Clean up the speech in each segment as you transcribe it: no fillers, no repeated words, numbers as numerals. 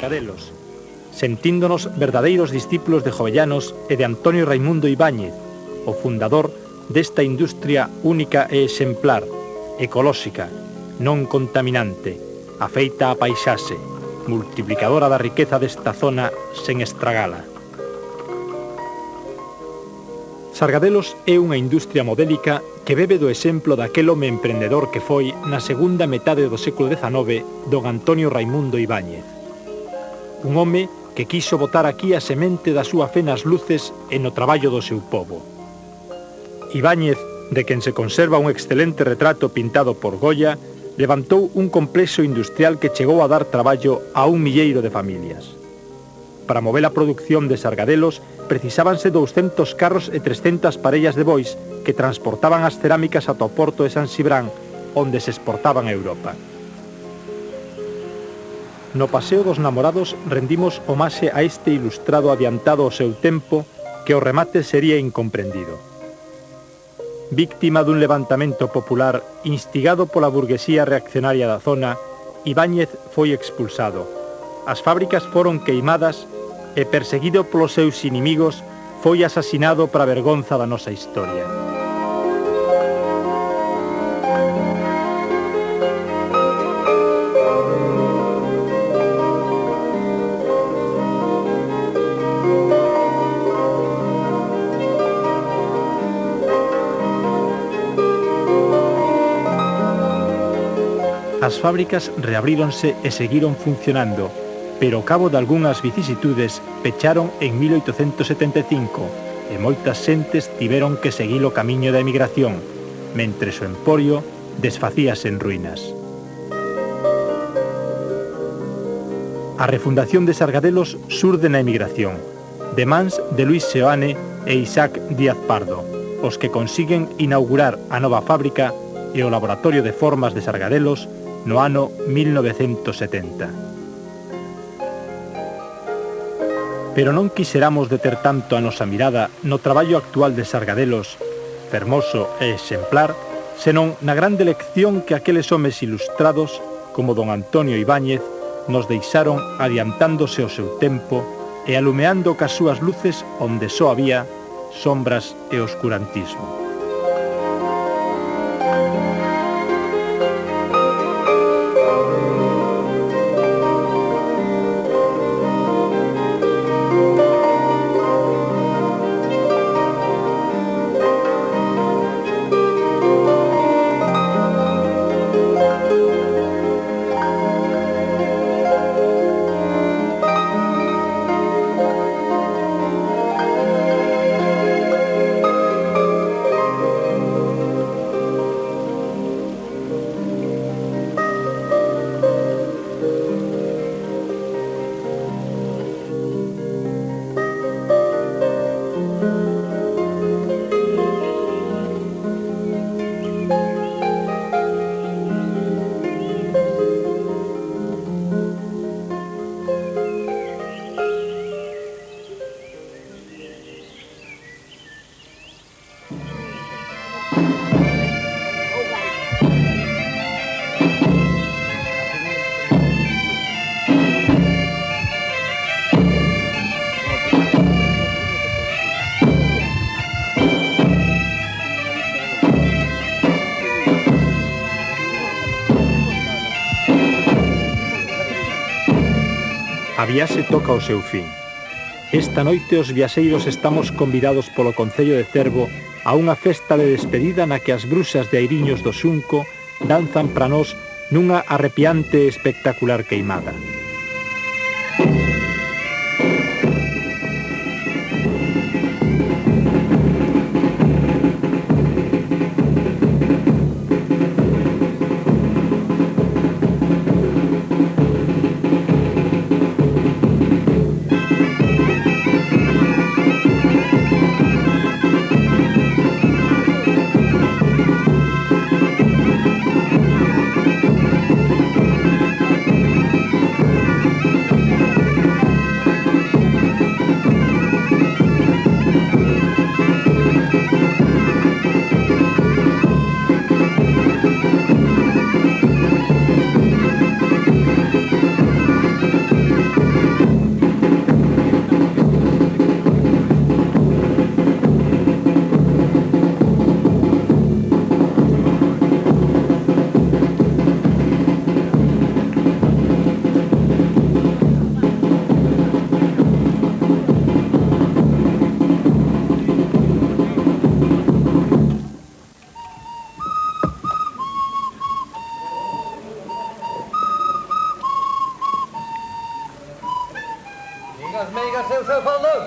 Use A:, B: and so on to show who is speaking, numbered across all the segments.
A: Sargadelos, sentíndonos verdadeiros discípulos de Jovellanos e de Antonio Raimundo Ibáñez, o fundador desta industria única e exemplar, ecolóxica, non contaminante, afeita a paisaxe, multiplicadora da riqueza desta zona sen estragala. Sargadelos é unha industria modélica que bebe do exemplo daquel home emprendedor que foi, na segunda metade do século XIX, don Antonio Raimundo Ibáñez. Un home que quiso botar aquí a semente da súa fe nas luces e no traballo do seu pobo. Ibáñez, de quen se conserva un excelente retrato pintado por Goya, levantou un complexo industrial que chegou a dar traballo a 1 milleiro de familias. Para mover a produción de Sargadelos precisábanse 200 carros e 300 parellas de bois que transportaban as cerámicas ata o porto de San Cibrán, onde se exportaban a Europa. No Paseo dos Namorados rendimos homaxe a este ilustrado adiantado ao seu tempo que o remate sería incomprendido. Víctima dun levantamento popular instigado pola burguesía reaccionaria da zona, Ibáñez foi expulsado. As fábricas foron queimadas e, perseguido polos seus inimigos, foi asasinado para a vergonza da nosa historia. As fábricas reabríronse e seguiron funcionando, pero ao cabo de algunhas vicisitudes pecharon en 1875 e moitas xentes tiveron que seguir o camiño da emigración, mentres o emporio desfacíase en ruínas. A refundación de Sargadelos surde na emigración, de mans de Luis Seoane e Isaac Díaz Pardo, os que consiguen inaugurar a nova fábrica e o laboratorio de formas de Sargadelos no ano 1970. Pero non quixeramos deter tanto a nosa mirada no traballo actual de Sargadelos, fermoso e exemplar, senón na grande lección que aqueles homes ilustrados, como don Antonio Ibáñez, nos deixaron adiantándose ao seu tempo e alumeando cas súas luces onde só había sombras e oscurantismo. A viaxe toca o seu fin. Esta noite os viaxeiros estamos convidados polo Concello de Cervo a unha festa de despedida na que as brusas de Airiños do Xunco danzan para nós nunha arrepiante e espectacular queimada.
B: as meigas e o seu faldón.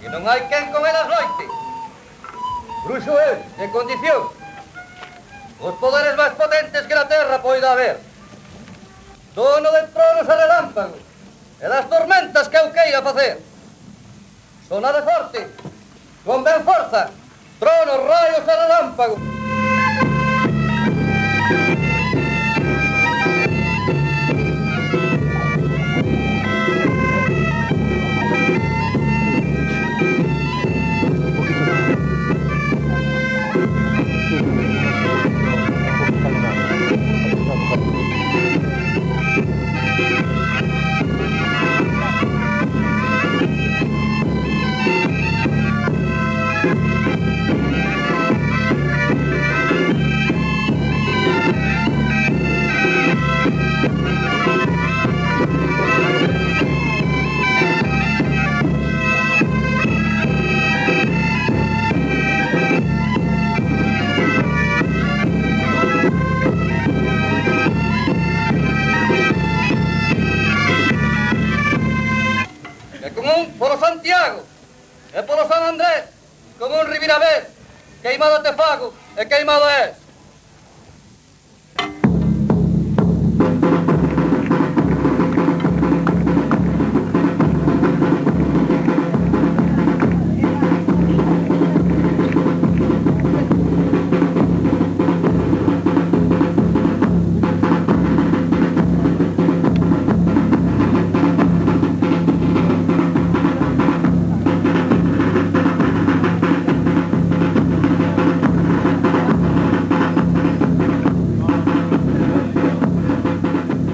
B: E non hai quen con elas loite. Bruxo eu, en condición. Os poderes máis potentes que na terra poida haber. Dono de tronos e relámpagos, e das tormentas que eu queira facer. Sonade forte, con ben forza, tronos, raios e relámpagos. Polo Santiago e polo San Andrés, como un Ribirabés, queimado te fago e queimado és.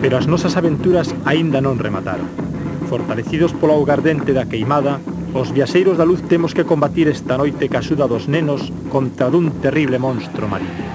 A: Pero as nosas aventuras aínda non remataron. Fortalecidos polo augardente da queimada, os viaxeiros da luz temos que combatir esta noite ca axuda dos nenos contra dun terrible monstro marino.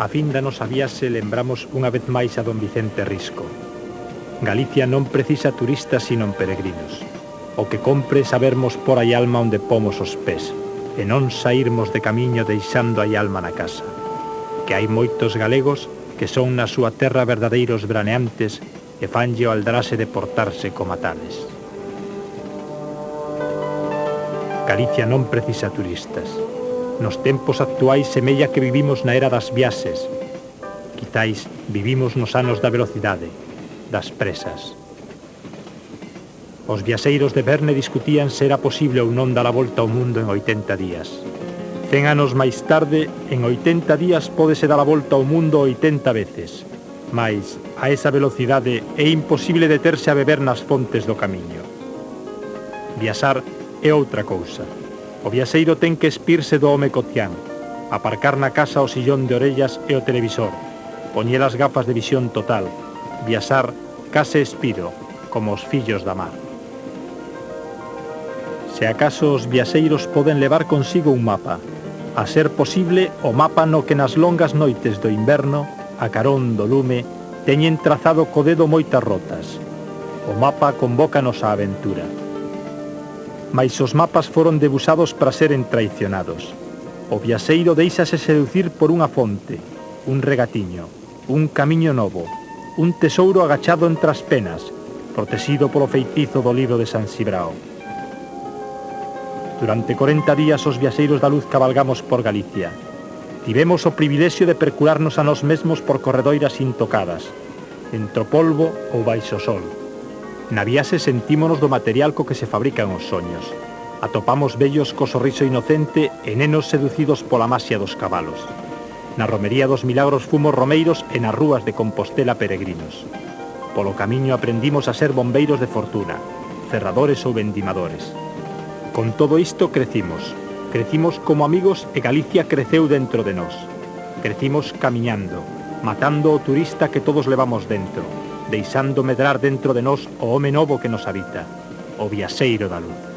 A: A fin da nosa viaxe lembramos unha vez máis a don Vicente Risco. Galicia non precisa turistas sino peregrinos. O que compre é sabermos por aí alma onde pomos os pés e non sairmos de camiño deixando aí alma na casa. Que hai moitos galegos que son na súa terra verdadeiros braneantes e fanlle o aldraxe de portarse como tales. Galicia non precisa turistas. Nos tempos actuais semella que vivimos na era das viaxes. Quitais vivimos nos anos da velocidade, das presas. Os viaxeiros de Verne discutían se era posible ou non dar a volta ao mundo en 80 días. 100 anos máis tarde, en 80 días pódese dar a volta ao mundo 80 veces. Mais, a esa velocidade, é imposible deterse a beber nas fontes do camiño. Viaxar é outra cousa. O viaxeiro ten que espirse do home cotián, aparcar na casa o sillón de orellas e o televisor, poñer as gafas de visión total, viaxar case espido, como os fillos da mar. Se acaso os viaxeiros poden levar consigo un mapa, a ser posible o mapa no que nas longas noites do inverno, a carón do lume, teñen trazado co dedo moitas rotas. O mapa convócanos á aventura. Mais os mapas foron debuxados para seren traicionados. O viaxeiro deixase seducir por unha fonte, un regatiño, un camiño novo, un tesouro agachado entre as penas, protegido polo feitizo do libro de San Cibrao. Durante 40 días os viaxeiros da luz cabalgamos por Galicia. Tivemos o privilexio de percurarnos a nós mesmos por corredoiras intocadas, entre o polvo ou baixo sol. Na viaxe sentímonos do material co que se fabrican os soños. Atopamos vellos co sorriso inocente e nenos seducidos pola maxia dos cabalos. Na romería dos milagros fomos romeiros e nas rúas de Compostela peregrinos. Polo camiño aprendimos a ser bombeiros de fortuna, cerradores ou vendimadores. Con todo isto crecimos. Crecimos como amigos e Galicia creceu dentro de nós. Crecimos camiñando, matando o turista que todos levamos dentro, deixando medrar dentro de nós o home novo que nos habita, o viaxeiro da luz.